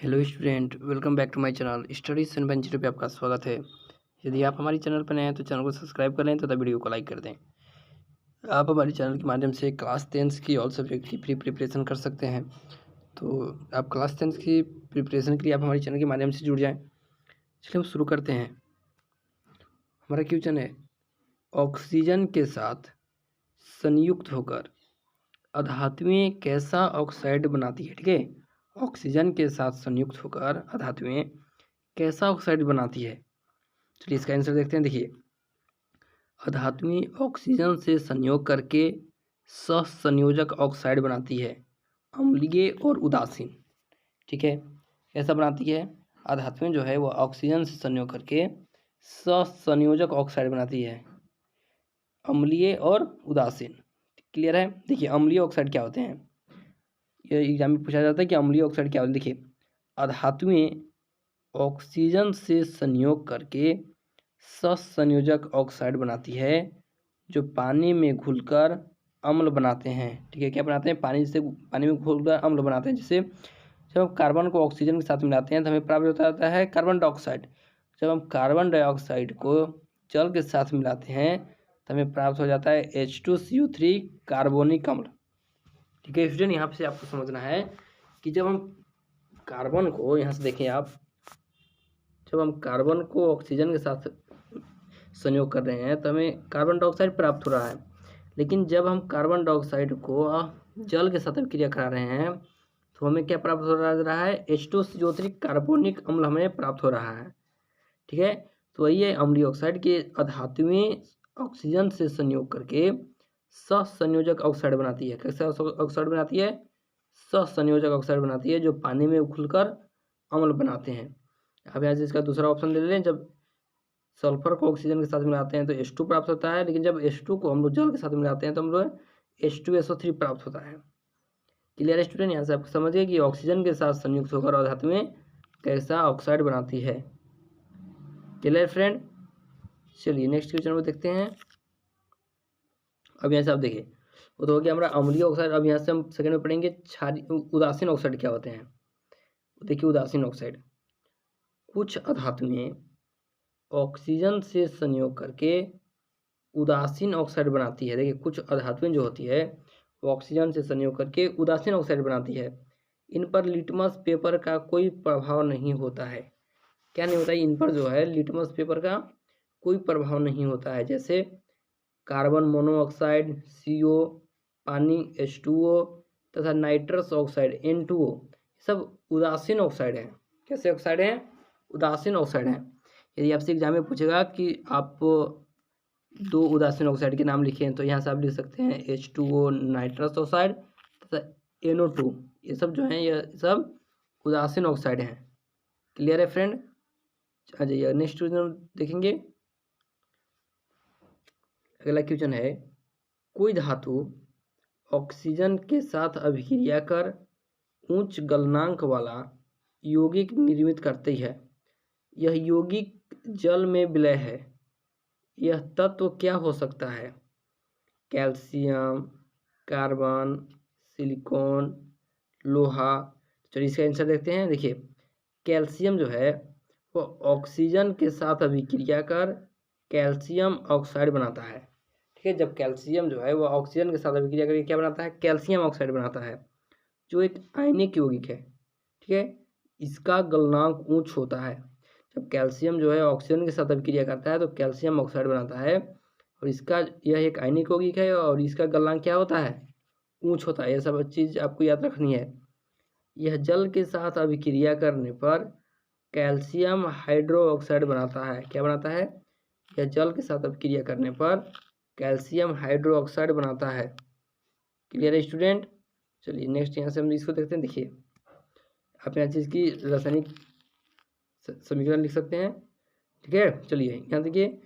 Hello student, welcome back to my channel study seven पे आपका स्वागत है। यदि आप हमारे चैनल पर नए हैं तो चैनल को सब्सक्राइब कर लें तथा वीडियो को लाइक कर दें। आप हमारे चैनल के माध्यम से क्लास 10th की ऑल सब्जेक्ट की फ्री प्रिपरेशन कर सकते हैं। तो आप क्लास 10th की प्रिपरेशन के लिए आप हमारे चैनल के माध्यम से जुड़ जाएँ। चलिए हम शुरू करते हैं। हमारा क्वेश्चन है, ऑक्सीजन के साथ संयुक्त होकर अधातुएं कैसा ऑक्साइड बनाती है। ठीक है, ऑक्सीजन के साथ संयुक्त होकर अधातुएं कैसा ऑक्साइड बनाती है। चलिए इसका आंसर देखते हैं। देखिए, अधातुएं ऑक्सीजन से संयोग करके सहसंयोजक ऑक्साइड बनाती है, अम्लीय और उदासीन। ठीक है, कैसा बनाती है? अधातुएं जो है वो ऑक्सीजन से संयोग करके सहसंयोजक ऑक्साइड बनाती है, अम्लीय और उदासीन। क्लियर है? देखिए, अम्लीय ऑक्साइड क्या होते हैं, ये एग्जाम में पूछा जाता है कि अम्लीय ऑक्साइड क्या होते हैं। देखिए, अधातुएं ऑक्सीजन से संयोग करके सहसंयोजक ऑक्साइड बनाती है जो पानी में घुलकर अम्ल बनाते हैं। ठीक है, क्या बनाते हैं? पानी में घुलकर अम्ल बनाते हैं। जैसे जब हम कार्बन को ऑक्सीजन के साथ मिलाते हैं तो हमें प्राप्त होता रहता है कार्बन डाइऑक्साइड। जब हम कार्बन डाइऑक्साइड को जल के साथ मिलाते हैं तो हमें प्राप्त हो जाता है H2CO3 कार्बोनिक अम्ल। ठीक है स्टूडेंट, यहाँ से आपको समझना है कि जब हम कार्बन को, यहाँ से देखें आप, जब हम कार्बन को ऑक्सीजन के साथ संयोग कर रहे हैं तो हमें कार्बन डाइऑक्साइड प्राप्त हो रहा है। लेकिन जब हम कार्बन डाइऑक्साइड को जल के साथ अभिक्रिया करा रहे हैं तो हमें क्या प्राप्त हो रहा है? H2CO3 कार्बोनिक अम्ल हमें प्राप्त हो रहा है। ठीक है, तो वही है अम्लीय ऑक्साइड के अधातुएं ऑक्सीजन से संयोग करके सहसंयोजक ऑक्साइड बनाती है। कैसा ऑक्साइड बनाती है? सहसंयोजक ऑक्साइड बनाती है जो पानी में घुलकर अम्ल बनाते हैं। अब यहाँ से इसका दूसरा ऑप्शन ले लें, जब सल्फर को ऑक्सीजन के साथ मिलाते हैं तो H2 प्राप्त होता है, लेकिन जब H2 को हम लोग जल के साथ मिलाते हैं तो हम लोग H2SO3 प्राप्त होता है। क्लियर है स्टूडेंट? यहाँ से आप समझ गए कि ऑक्सीजन के साथ संयुक्त होकर अधातुएं कैसा ऑक्साइड बनाती है। Clear friend? चलिए नेक्स्ट क्वेश्चन में देखते हैं। अब यहाँ से आप देखिए, वो तो हो गया हमारा अम्लीय ऑक्साइड। अब यहाँ से हम सेकंड में पढ़ेंगे उदासीन ऑक्साइड क्या होते हैं। देखिए, उदासीन ऑक्साइड, कुछ अधातुएं ऑक्सीजन से संयोग करके उदासीन ऑक्साइड बनाती है। देखिए, कुछ अधातुएं जो होती है वो ऑक्सीजन से संयोग करके उदासीन ऑक्साइड बनाती है। इन पर लिटमस पेपर का कोई प्रभाव नहीं होता है। क्या नहीं होता है? इन पर जो है लिटमस पेपर का कोई प्रभाव नहीं होता है। जैसे कार्बन मोनोऑक्साइड CO, पानी H2O तथा नाइट्रस ऑक्साइड N2O, सब उदासीन ऑक्साइड हैं। कैसे ऑक्साइड हैं? उदासीन ऑक्साइड हैं। यदि आपसे एग्जाम में पूछेगा कि आप दो उदासीन ऑक्साइड के नाम लिखे हैं तो यहाँ से आप लिख सकते हैं H2O नाइट्रस ऑक्साइड तथा NO2। ये सब जो हैं ये सब उदासीन ऑक्साइड हैं। क्लियर है फ्रेंड? आ जाइए नेक्स्ट क्वेश्चन देखेंगे। अगला क्वेश्चन है, कोई धातु ऑक्सीजन के साथ अभिक्रिया कर उच्च गलनांक वाला यौगिक निर्मित करती है। यह यौगिक जल में विलय है। यह तत्व क्या हो सकता है? कैल्शियम, कार्बन, सिलिकॉन, लोहा। चलिए इसका आंसर देखते हैं। देखिए, कैल्शियम जो है वो ऑक्सीजन के साथ अभिक्रिया कर कैल्शियम ऑक्साइड बनाता है। ठीक है, जब कैल्शियम जो है वो ऑक्सीजन के साथ अभिक्रिया करके क्या बनाता है? कैल्शियम ऑक्साइड बनाता है, जो एक आयनिक यौगिक है। ठीक है, इसका गलनांक उच्च होता है। जब कैल्शियम जो है ऑक्सीजन के साथ अभिक्रिया करता है तो कैल्शियम ऑक्साइड बनाता है, और इसका यह एक आयनिक यौगिक है और इसका गलनांक क्या होता है? ऊंच होता है। यह सब चीज़ आपको याद रखनी है। यह जल के साथ अभिक्रिया करने पर कैल्शियम हाइड्रोक्साइड बनाता है। क्या बनाता है? यह जल के साथ अभिक्रिया करने पर कैल्शियम हाइड्रोक्साइड बनाता है। क्लियर है स्टूडेंट? चलिए नेक्स्ट यहाँ से हम इसको देखते हैं। देखिए, आप यहाँ चीज़ की रासायनिक समीकरण लिख सकते हैं। ठीक है, चलिए यहाँ देखिए,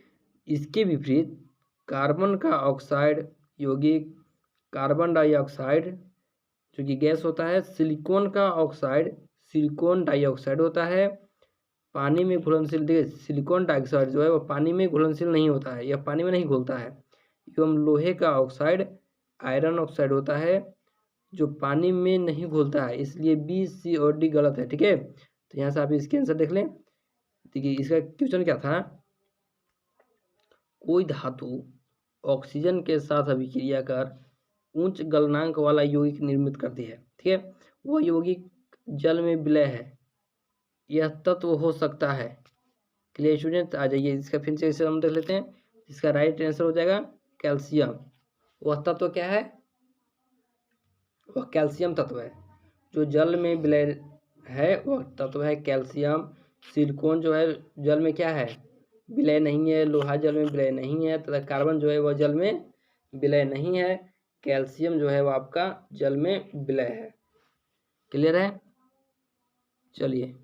इसके विपरीत कार्बन का ऑक्साइड यौगिक कार्बन डाइऑक्साइड जो कि गैस होता है, सिलिकॉन का ऑक्साइड सिलिकॉन डाइऑक्साइड होता है। पानी में घुलनशील, देखिए सिलिकॉन डाइऑक्साइड जो है वो पानी में घुलनशील नहीं होता है, यह पानी में नहीं घुलता है। एवं लोहे का ऑक्साइड आयरन ऑक्साइड होता है। जो पानी में नहीं घुलता है, इसलिए बी, सी और डी गलत है। ठीक है, तो यहाँ से आप इसके आंसर देख लें। देखिए इसका क्वेश्चन क्या था, कोई धातु ऑक्सीजन के साथ अभिक्रिया कर उच्च गलनांक वाला यौगिक निर्मित करती है। ठीक है, वह यौगिक जल में विलय है, यह तत्व हो सकता है। क्लियर स्टूडेंट, आ जाइए इसका फिर से हम देख लेते हैं। इसका राइट आंसर हो जाएगा कैल्शियम। वह तत्व क्या है, वह कैल्शियम तत्व है। जो जल में विलय है वह तत्व है कैल्शियम। सिलिकॉन जो है जल में क्या है, विलय नहीं है। लोहा जल में विलय नहीं है, तथा कार्बन जो है वह जल में विलय नहीं है। कैल्शियम जो है वह आपका जल में विलय है। क्लियर है, चलिए।